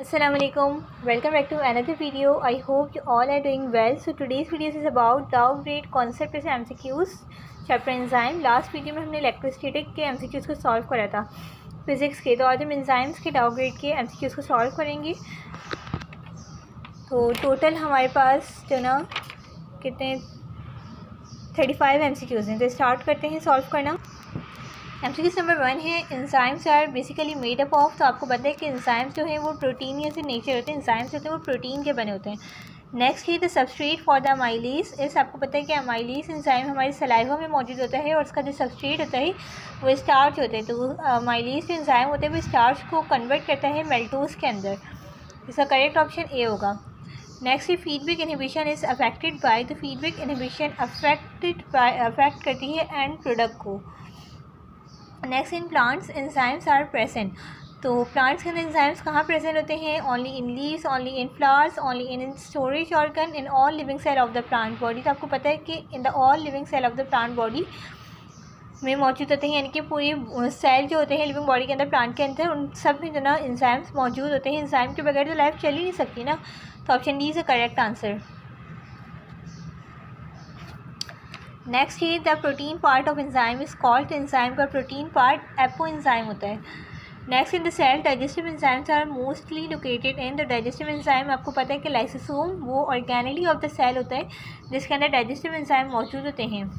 Assalamu alaikum. Welcome back to another video. I hope you all are doing well. So today's video is about downgrade concept as MCQs chapter enzyme. Last video में हमने electrostatic के MCQs को solve करा था physics के. तो आज हम एंजाइम्स के डाउनग्रेड के MCQs को सॉल्व करेंगे. तो टोटल हमारे पास जो ना कितने 35 MCQs हैं. तो स्टार्ट करते हैं सॉल्व करना. MCQ नंबर 1 है enzymes are basically made up of. तो आपको पता है कि एंजाइम्स जो हैं वो प्रोटीन या से नेचर होते हैं. एंजाइम्स होते हैं वो प्रोटीन के बने होते हैं. नेक्स्ट है the substrate for the amylase. इस आपको पता है कि अमाइलेज एंजाइम हमारे सलाइवा में मौजूद होता है और उसका जो सबस्ट्रेट होता है वो स्टार्च होता है. तो अमाइलेज जो एंजाइम होता है वो स्टार्च को कन्वर्ट करता है मेल्टोज के अंदर. इसका करेक्ट ऑप्शन ए होगा. नेक्स्ट है feedback inhibition is affected by. तो फीडबैक इनहिबिशन अफेक्ट करती है एंड प्रोडक्ट को. Next in plants enzymes are present. तो प्लांट्स के अंदर एंजाइम्स कहाँ प्रेजेंट होते हैं? Only in leaves, only in flowers, only in storage organ, in all living cell of the plant body. तो आपको पता है कि in the all living cell of the plant body में मौजूद होते हैं. यानी कि पूरी सेल जो होते हैं लिविंग बॉडी के अंदर प्लांट के अंदर उन सब में जो ना एंजाइम्स मौजूद होते हैं. एंजाइम के बगैर तो लाइफ चल ही नहीं सकती ना. तो option D is the correct answer. Next है the protein part of enzyme is called. Enzyme का प्रोटीन पार्ट एपो एंजाइम होता है. Next in the cell digestive enzymes are mostly located in the digestive enzyme. आपको पता है कि lysosome वो organelle of the cell होता है जिसके अंदर डाइजेस्टिव एंजाइम मौजूद होते हैं.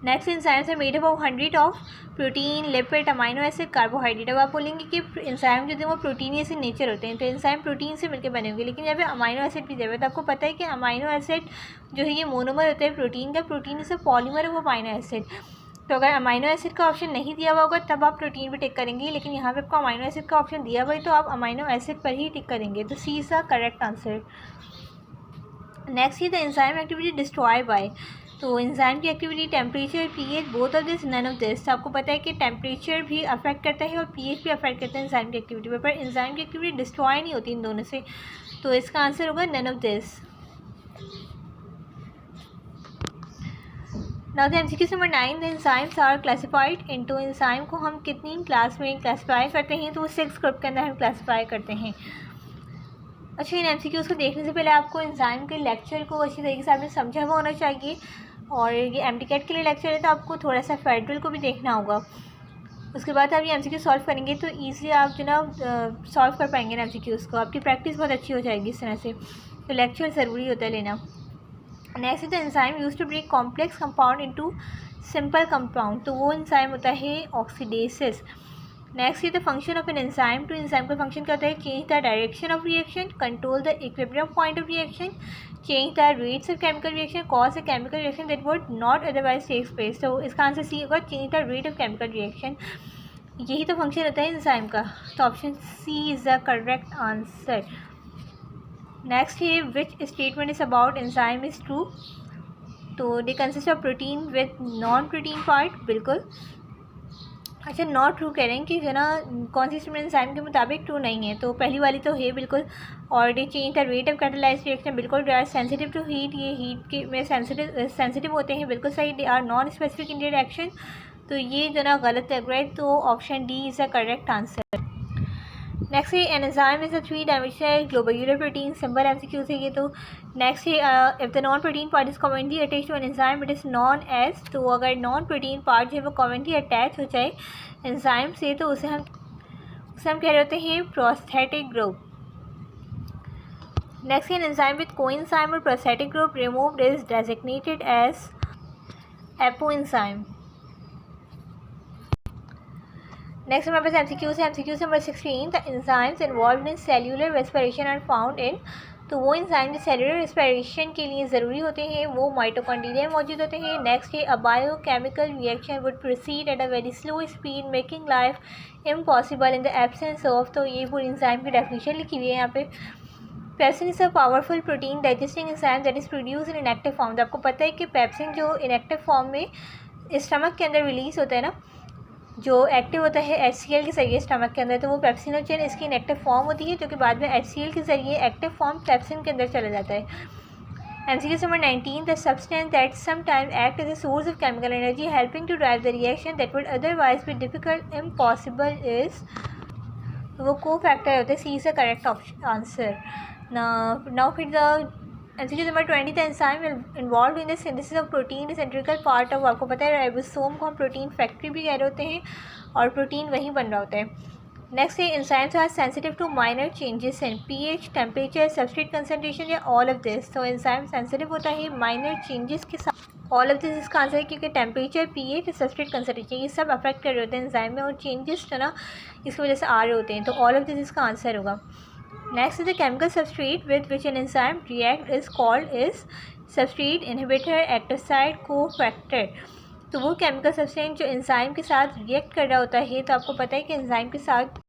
Next enzymes are made up of 100 of protein, lipid, amino acid, carbohydrate. अब आप बोलेंगे कि एंजाइम जो थे वो प्रोटीन से नेचर होते हैं. तो एंजाइम प्रोटीन से मिलकर बने होंगे लेकिन यहाँ पे अमाइनो एसिड भी देवे. तो आपको पता है कि अमाइनो एसिड जो है ये मोनोमर होता है प्रोटीन का. Protein is a polymer of amino acid. तो अगर अमाइनो एसिड का ऑप्शन नहीं दिया हुआ होगा तब आप प्रोटीन पर टिक करेंगे. लेकिन यहाँ पे आपको अमाइनो एसिड का ऑप्शन दिया हुआ है तो आप अमाइनो एसिड पर ही टिक करेंगे. तो C is the correct answer. Next ही the enzyme activity destroy by. तो एंजाइम की activity temperature, pH, both of this, none of this. तो आपको पता है कि टेम्परेचर भी अफेक्ट करता है और पीएच भी अफेक्ट करता है एंजाइम की एक्टिविटी पर एंजाइम की एक्टिविटी डिस्ट्रॉय नहीं होती इन दोनों से. तो इसका आंसर होगा none of this. Now the MCQ number 9 the enzymes are classified into. Enzyme को हम कितनी क्लास में क्लासीफाई करते हैं? तो वो 6 ग्रुप के अंदर हम क्लासीफाई करते हैं. अच्छा, इन MCQs को देखने से पहले आपको एंजाइम के लेक्चर को अच्छी तरीके से आपने समझा हुआ होना चाहिए. और ये MTCAT के लिए लेक्चर है तो आपको थोड़ा सा फेडरल को भी देखना होगा. उसके बाद आप ये MCQ सॉल्व करेंगे तो ईज़िली आप जो ना सॉल्व कर पाएंगे MCQs को. आपकी प्रैक्टिस बहुत अच्छी हो जाएगी इस तरह से. तो लेक्चर ज़रूरी होता है लेना. Next the enzyme use to break complex compound into simple compound. तो वो एंजाइम होता है oxidases. Next is the function of an enzyme. टू एंजाइम का फंक्शन क्या होता है? Change the direction of reaction, control the equilibrium point of reaction, change the rates of chemical reaction, cause a chemical reaction that would not otherwise takes place. तो इसका answer C होगा, change the rate of chemical reaction. यही तो function होता है enzyme का. तो option C is the correct answer. Next है which statement is about enzyme is true. तो they consist of protein with non protein part. बिल्कुल. अच्छा, नॉट ट्रू कह रहे हैं कि जो ना कौन सी स्टेटमेंट एंजाइम के मुताबिक ट्रू नहीं है. तो पहली वाली तो है बिल्कुल. और they change the rate of catalyse reaction. बिल्कुल. They are sensitive to heat. ये हीट के में सेंसिटिव होते हैं. बिल्कुल सही. They are non specific in reaction. तो ये जो ना गलत लग रहा है. तो option D is the correct answer. Next है an enzyme is a 3 dimensional globular protein. Simple MCQ है ये. तो नेक्स्ट है if the non protein part is commonly attach to an enzyme it is known as. तो अगर non protein part जो है वो कॉमनली अटैच हो जाए एंजाइम से तो उसे हम कह रहे होते हैं प्रोस्थेटिक ग्रुप. नेक्स्ट है एन एंजाइम विद कोएंजाइम और prosthetic group removed is designated as apo enzyme. Next हमारे पास MCQ है. MCQ number 16 the enzymes involve in cellular respiration are found in. तो वो एंजाइम जो सेल्यूलर रेस्पिरेशन के लिए ज़रूरी होते हैं वो माइटोकॉन्ड्रिया में मौजूद होते हैं. नेक्स्ट है अ biochemical reaction would proceed at a very slow speed making life impossible in the absence of. तो ये पूरी एंजाइम की डेफिनेशन लिखी हुई है यहाँ पे. Pepsin is a powerful protein digesting enzyme that is produce in inactive form. तो आपको पता है कि पेप्सिन जो इनएक्टिव फॉर्म में स्टमक के अंदर रिलीज होता है ना, जो एक्टिव होता है HCl के जरिए स्टमक के अंदर. तो वो पेप्सिनोजेन इसकी इनएक्टिव फॉर्म होती है जो कि बाद में HCl के जरिए एक्टिव फॉर्म पेप्सिन के अंदर चला जाता है. MCQ number 19 the substance that sometime act as a source of chemical energy helping to drive the reaction that would otherwise be difficult impossible is. तो वो को फैक्टर होते हैं। C is the correct answer. Now फिर the MCQ number 20, the enzyme involve in the synthesis of protein is integral part of, आपको पता है ribosome को हम प्रोटीन फैक्ट्री भी कह रहे होते हैं और प्रोटीन वहीं बन रहा होता है। नेक्स्ट है enzymes are sensitive to minor changes in pH, temperature, substrate concentration या ऑल ऑफ दिस। तो एंजाइम सेंसिटिव होता है माइनर चेंजेस के साथ। ऑल ऑफ दिस इसका आंसर है क्योंकि टेम्परेचर, pH, सबस्ट्रेट कंसनट्रेशन ये सब अफेक्ट कर रहे होते हैं एंजाइम में और चेंजेस जो ना इसकी वजह से आ रहे होते हैं। तो ऑल ऑफ दिस इसका आंसर होगा। Next is the chemical substrate with which an enzyme react is called is substrate, inhibitor, active site, cofactor। तो वो केमिकल सब्सटेंस जो एंजाइम के साथ रिएक्ट कर रहा होता है, तो आपको पता है कि एंजाइम के साथ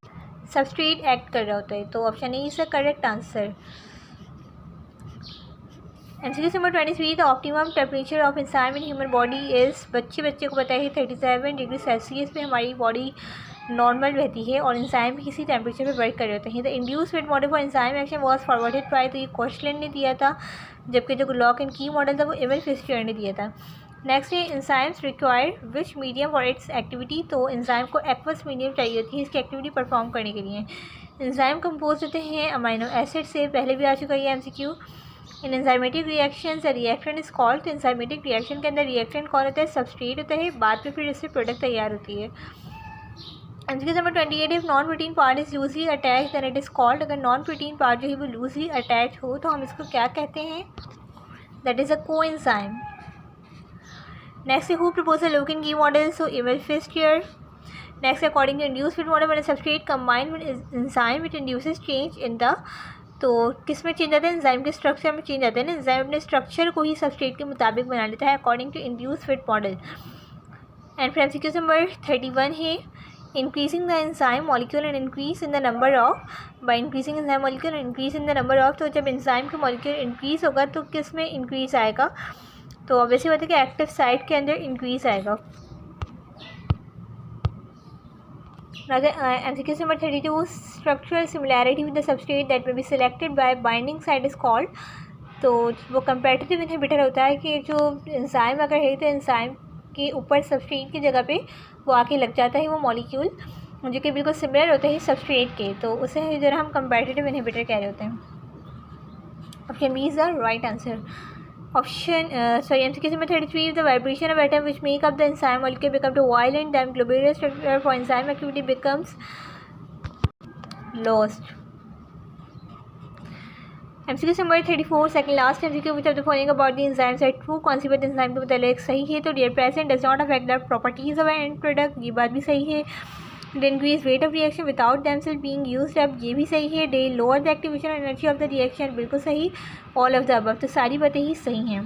सबस्ट्रेट एक्ट कर रहा होता है। तो option A is the correct answer. MCQ number 23, the optimum temperature of enzyme in human body is, बच्चे को पता है 37 डिग्री सेल्सियस पे हमारी बॉडी नॉर्मल रहती है और एंजाइम भी किसी टेम्परेचर पे वर्क कर रहे होते हैं। The induce fit model for enzyme action was forwarded by, तो ये क्वेश्चन ने दिया था, जबकि जो लॉक एंड की मॉडल था वो एमएल फिशर ने दिया था। नेक्स्ट है enzymes require which medium for its activity, तो एंजाइम को एक्वस मीडियम चाहिए होती है इसकी एक्टिविटी परफॉर्म करने के लिए। एंजाइम कंपोज होते हैं अमाइनो एसिड से, पहले भी आ चुका है MCQ। In enzymatic reaction the reactant is called, तो एंजाइमेटिक रिएक्शन के अंदर रिएक्टेंट कौन होता है, सबस्ट्रेट होता है, बाद में फिर इससे प्रोडक्ट तैयार होती है। MCQ number 28, if non protein part is loosely attach then it is called, अगर नॉन प्रोटीन पार्ट जो है वो लूजली अटैच हो तो हम इसको क्या कहते हैं, that is a coenzyme. Next who propose the lock and key model, so Emil Fischer. Next according to induce fit model when substrate combined with enzyme it induces change in the, तो किस में चेंज आता है, enzyme के structure में change आता है ना, एंजाइम अपने स्ट्रक्चर को ही सबस्ट्रेट के मुताबिक बना लेता है according to induce fit model. And फिर MCQ नंबर 31 है increasing the enzyme molecule and increase in the number of, by increasing enzyme molecule and increase in the number of, तो जब एंजाइम का मॉलिक्यूल इंक्रीज होगा तो किस में increase आएगा, तो ऑब्वियसली बात है कि एक्टिव साइट के अंदर इंक्रीज आएगा। MCQ number 32, structural similarity with the substrate that may be selected by binding site is called, तो वो कंपैरेटिव इनहिबिटर होता है कि जो एंजाइम अगर है तो एंजाइम के ऊपर सबस्ट्रेट की जगह पे वो आके लग जाता है वो मॉलिक्यूल जो कि बिल्कुल सिमिलर होते हैं सबस्ट्रेट के, तो उसे जो हम कंपैरेटिव इनहिबिटर कह रहे होते हैं। Option B is the right answer. Option MCQ number 33, the vibration of atom which make up the enzyme molecule become too violent than globular structure for enzyme activity becomes lost. MCQ number 34, second last MCQ, which of the following about the enzymes are true, कौन सी बात enzyme के मतलब सही है, तो their present does not affect the properties of end product, ये बात भी सही है। They increase rate of reaction without themselves being used up, ये भी सही है। They lower the activation energy of the reaction, बिल्कुल सही। ऑल ऑफ द अबव, तो सारी बातें ही सही हैं।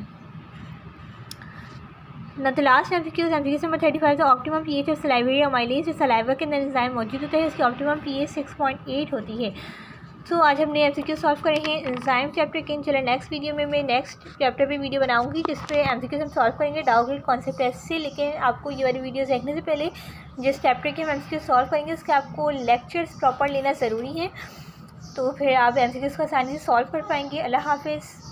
ना तो last MCQ number 35, the optimum pH of salivary amylase, जो सलाइवा के अंदर एंजाइम मौजूद होता है उसकी ऑप्टिमम pH 6.8 होती है। तो आज हमने MCQ सॉल्व करे हैं एंजाइम चैप्टर के। चलो नेक्स्ट वीडियो में मैं नेक्स्ट चैप्टर पे वीडियो बनाऊंगी जिस पे MCQ हम सॉल्व करेंगे डाउट कॉन्सेप्ट ऐसे, लेकिन आपको ये वाली वीडियोस देखने से पहले जिस चैप्टर के हम MCQ सॉल्व करेंगे उसके आपको लेक्चर्स प्रॉपर लेना ज़रूरी है, तो फिर आप MCQ को आसानी से सॉल्व कर पाएंगे। अल्लाह हाफिज़।